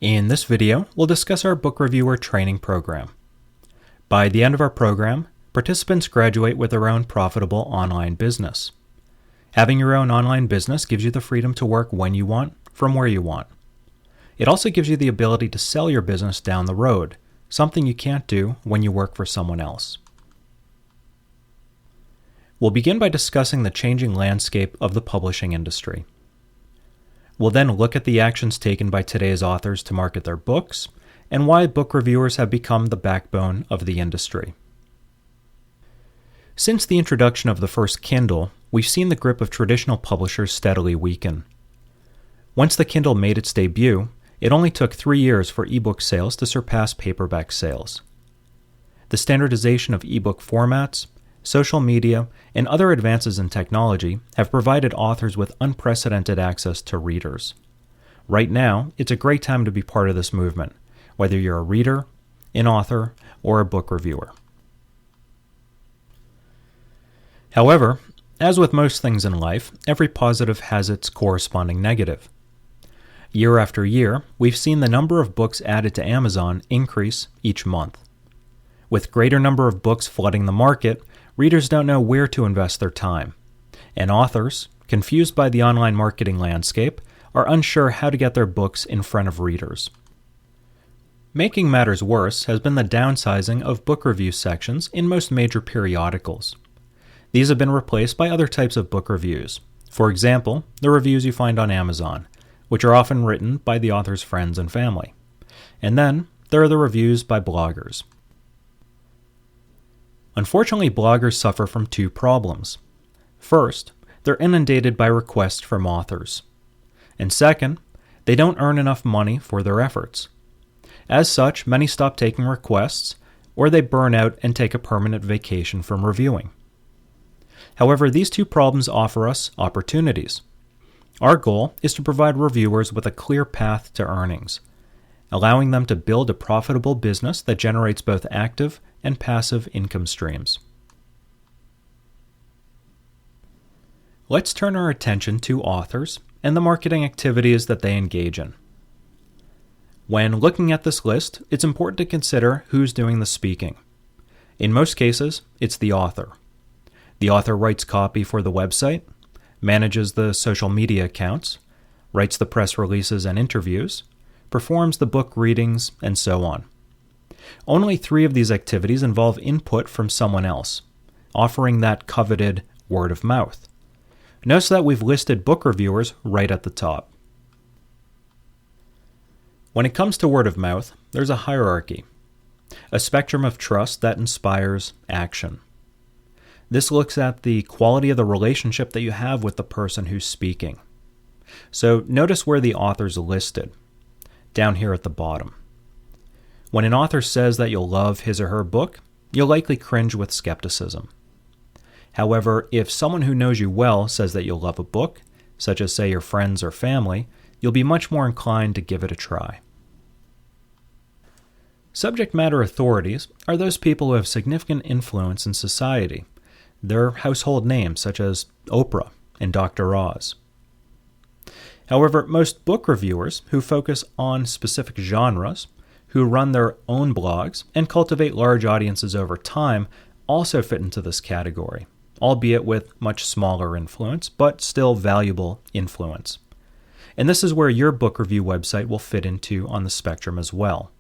In this video, we'll discuss our book reviewer training program. By the end of our program, participants graduate with their own profitable online business. Having your own online business gives you the freedom to work when you want, from where you want. It also gives you the ability to sell your business down the road, something you can't do when you work for someone else. We'll begin by discussing the changing landscape of the publishing industry. We'll then look at the actions taken by today's authors to market their books, and why book reviewers have become the backbone of the industry. Since the introduction of the first Kindle, we've seen the grip of traditional publishers steadily weaken. Once the Kindle made its debut, it only took 3 years for ebook sales to surpass paperback sales. The standardization of ebook formats, social media, and other advances in technology have provided authors with unprecedented access to readers. Right now, it's a great time to be part of this movement, whether you're a reader, an author, or a book reviewer. However, as with most things in life, every positive has its corresponding negative. Year after year, we've seen the number of books added to Amazon increase each month. With greater number of books flooding the market, readers don't know where to invest their time, and authors, confused by the online marketing landscape, are unsure how to get their books in front of readers. Making matters worse has been the downsizing of book review sections in most major periodicals. These have been replaced by other types of book reviews. For example, the reviews you find on Amazon, which are often written by the author's friends and family. And then there are the reviews by bloggers. Unfortunately, bloggers suffer from two problems. First, they're inundated by requests from authors. And second, they don't earn enough money for their efforts. As such, many stop taking requests, or they burn out and take a permanent vacation from reviewing. However, these two problems offer us opportunities. Our goal is to provide reviewers with a clear path to earnings, allowing them to build a profitable business that generates both active and passive income streams. Let's turn our attention to authors and the marketing activities that they engage in. When looking at this list, it's important to consider who's doing the speaking. In most cases, it's the author. The author writes copy for the website, manages the social media accounts, writes the press releases and interviews, performs the book readings, and so on. Only 3 of these activities involve input from someone else, offering that coveted word of mouth. Notice that we've listed book reviewers right at the top. When it comes to word of mouth, there's a hierarchy, a spectrum of trust that inspires action. This looks at the quality of the relationship that you have with the person who's speaking. So notice where the author's listed, down here at the bottom. When an author says that you'll love his or her book, you'll likely cringe with skepticism. However, if someone who knows you well says that you'll love a book, such as say your friends or family, you'll be much more inclined to give it a try. Subject matter authorities are those people who have significant influence in society. They're household names such as Oprah and Dr. Oz. However, most book reviewers who focus on specific genres, who run their own blogs and cultivate large audiences over time, also fit into this category, albeit with much smaller influence, but still valuable influence. And this is where your book review website will fit into on the spectrum as well.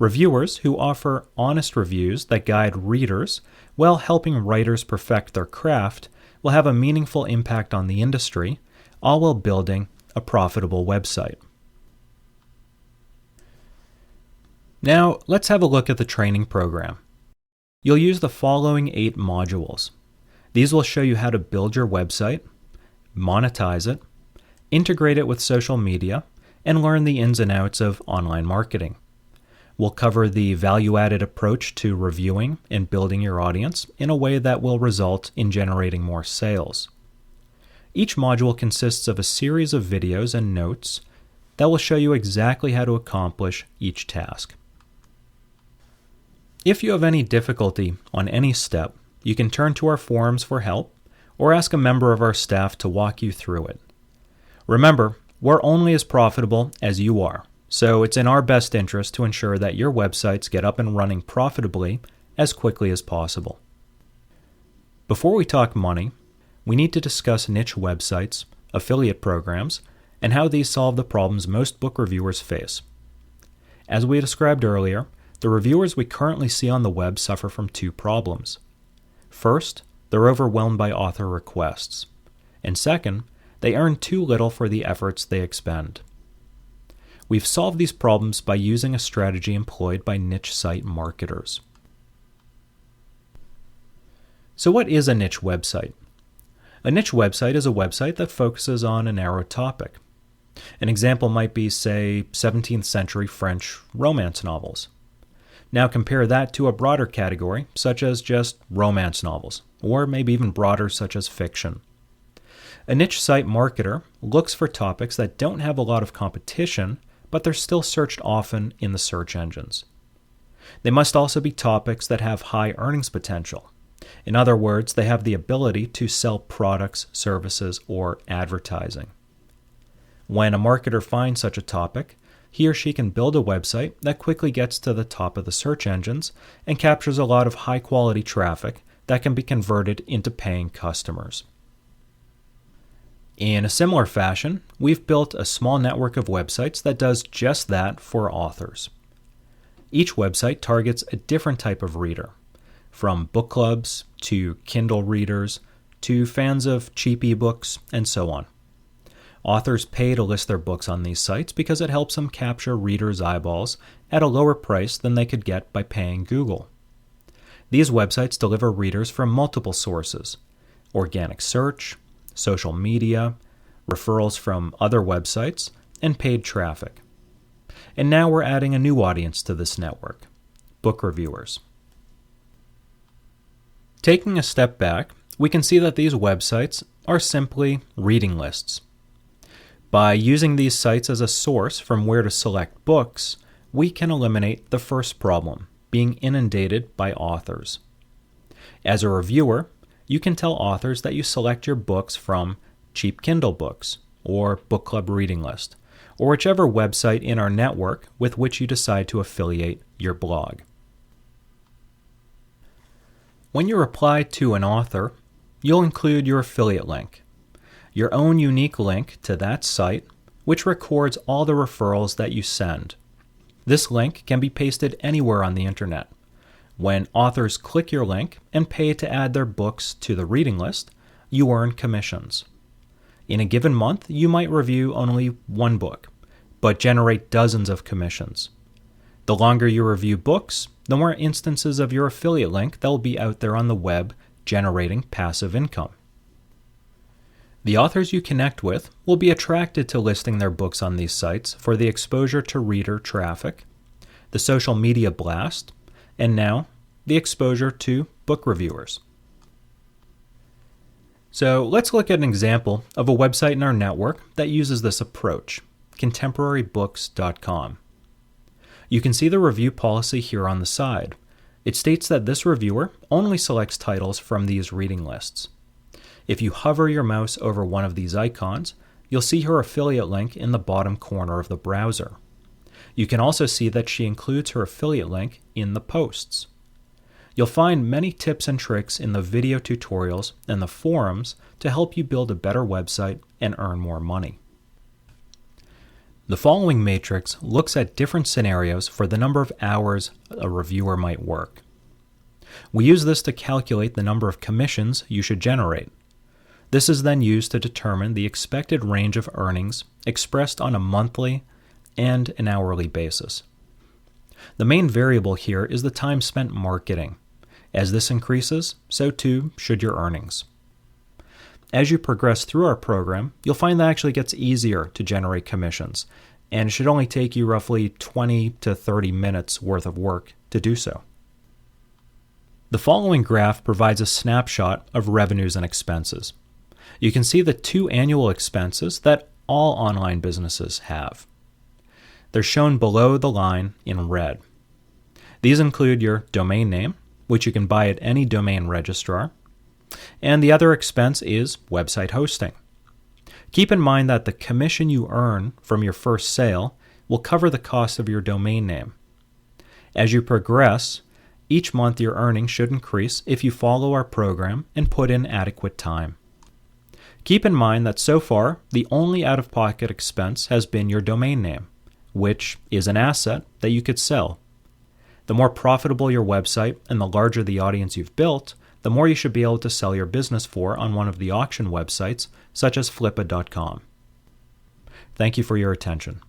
Reviewers who offer honest reviews that guide readers while helping writers perfect their craft will have a meaningful impact on the industry, all while building a profitable website. Now, let's have a look at the training program. You'll use the following 8 modules. These will show you how to build your website, monetize it, integrate it with social media, and learn the ins and outs of online marketing. We'll cover the value-added approach to reviewing and building your audience in a way that will result in generating more sales. Each module consists of a series of videos and notes that will show you exactly how to accomplish each task. If you have any difficulty on any step, you can turn to our forums for help or ask a member of our staff to walk you through it. Remember, we're only as profitable as you are, So it's in our best interest to ensure that your websites get up and running profitably as quickly as possible. Before we talk money, we need to discuss niche websites, affiliate programs, and how these solve the problems most book reviewers face. As we described earlier, the reviewers we currently see on the web suffer from two problems. First, they're overwhelmed by author requests. And second, they earn too little for the efforts they expend. We've solved these problems by using a strategy employed by niche site marketers. So what is a niche website? A niche website is a website that focuses on a narrow topic. An example might be, say, 17th century French romance novels. Now compare that to a broader category, such as just romance novels, or maybe even broader, such as fiction. A niche site marketer looks for topics that don't have a lot of competition, but they're still searched often in the search engines. They must also be topics that have high earnings potential. In other words, they have the ability to sell products, services, or advertising. When a marketer finds such a topic, he or she can build a website that quickly gets to the top of the search engines and captures a lot of high-quality traffic that can be converted into paying customers. In a similar fashion, we've built a small network of websites that does just that for authors. Each website targets a different type of reader, from book clubs to Kindle readers to fans of cheap ebooks and so on. Authors pay to list their books on these sites because it helps them capture readers' eyeballs at a lower price than they could get by paying Google. These websites deliver readers from multiple sources: organic search, social media, referrals from other websites, and paid traffic. And now we're adding a new audience to this network: book reviewers. Taking a step back, we can see that these websites are simply reading lists. By using these sites as a source from where to select books, we can eliminate the first problem, being inundated by authors. As a reviewer, you can tell authors that you select your books from Cheap Kindle Books or Book Club Reading List, or whichever website in our network with which you decide to affiliate your blog. When you reply to an author, you'll include your affiliate link, your own unique link to that site, which records all the referrals that you send. This link can be pasted anywhere on the internet. When authors click your link and pay to add their books to the reading list, you earn commissions. In a given month, you might review only one book, but generate dozens of commissions. The longer you review books, the more instances of your affiliate link that will be out there on the web generating passive income. The authors you connect with will be attracted to listing their books on these sites for the exposure to reader traffic, the social media blast, and now the exposure to book reviewers. So let's look at an example of a website in our network that uses this approach, contemporarybooks.com. You can see the review policy here on the side. It states that this reviewer only selects titles from these reading lists. If you hover your mouse over one of these icons, you'll see her affiliate link in the bottom corner of the browser. You can also see that she includes her affiliate link in the posts. You'll find many tips and tricks in the video tutorials and the forums to help you build a better website and earn more money. The following matrix looks at different scenarios for the number of hours a reviewer might work. We use this to calculate the number of commissions you should generate. This is then used to determine the expected range of earnings expressed on a monthly and an hourly basis. The main variable here is the time spent marketing. As this increases, so too should your earnings. As you progress through our program, you'll find that it actually gets easier to generate commissions, and it should only take you roughly 20 to 30 minutes worth of work to do so. The following graph provides a snapshot of revenues and expenses. You can see the two annual expenses that all online businesses have. They're shown below the line in red. These include your domain name, which you can buy at any domain registrar, and the other expense is website hosting. Keep in mind that the commission you earn from your first sale will cover the cost of your domain name. As you progress, each month your earnings should increase if you follow our program and put in adequate time. Keep in mind that so far, the only out-of-pocket expense has been your domain name, which is an asset that you could sell. The more profitable your website and the larger the audience you've built, the more you should be able to sell your business for on one of the auction websites, such as Flippa.com. Thank you for your attention.